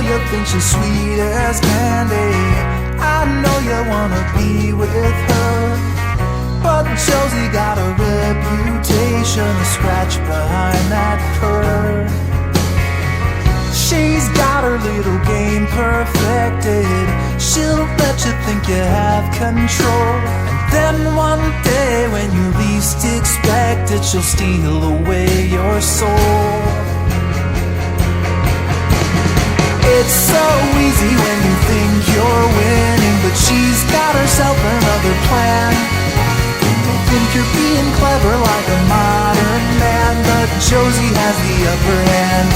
you think she's sweet as candy. I know you wanna be with her, but Josie got a reputation to scratch behind that purr. She's got her little game perfected. She'll let you think you have control, and then one day when you least expect it, she'll steal away your soul. It's so easy when you think you're winning, but she's got herself another plan. You think you're being clever like a modern man, but Josie has the upper hand.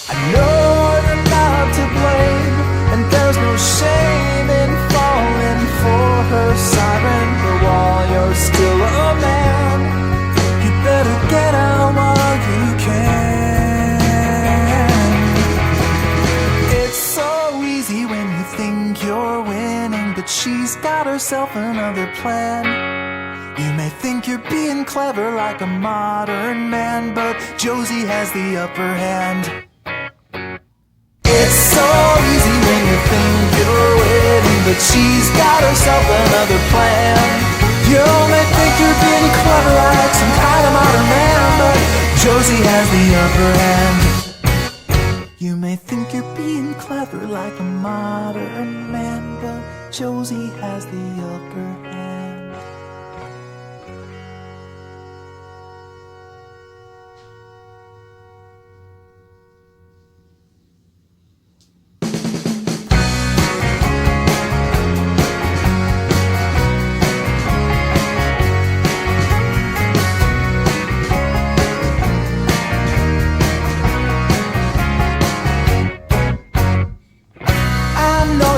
I know you're not to blame, and there's no shame in falling for her siren, but while you're still a man, you better get out while you can. It's so easy when you think you're winning, but she's got herself another plan. You may think you're being clever like a modern man, but Josie has the upper hand. It's so easy when you think you're winning, but she's got herself another plan. You may think you're being clever like some kind of modern man, but Josie has the upper hand. You may think you're being clever like a modern man, but Josie has the upper hand.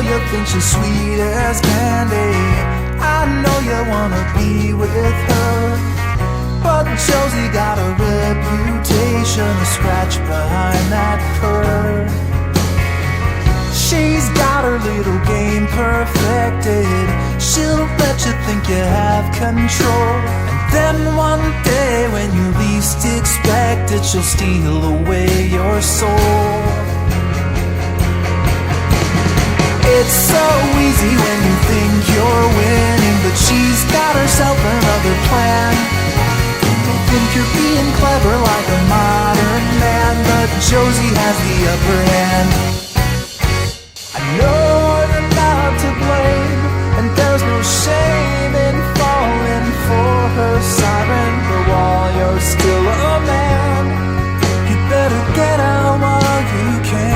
You think she's sweet as candy. I know you wanna be with her, but Josie got a reputation to scratch behind that purr. She's got her little game perfected. She'll let you think you have control, and then one day when you least expect it, she'll steal away your soul. It's so easy when you think you're winning, but she's got herself another plan. You think you're being clever like a modern man, but Josie has the upper hand. I know you're not to blame, and there's no shame in falling for her siren, but while you're still a man, you better get out while you can.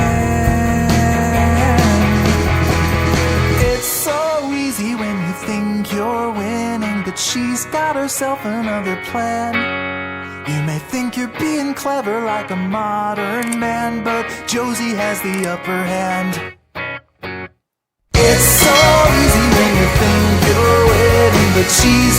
You're winning, but she's got herself another plan. You may think you're being clever like a modern man, but Josie has the upper hand. It's so easy when you think you're winning, but she's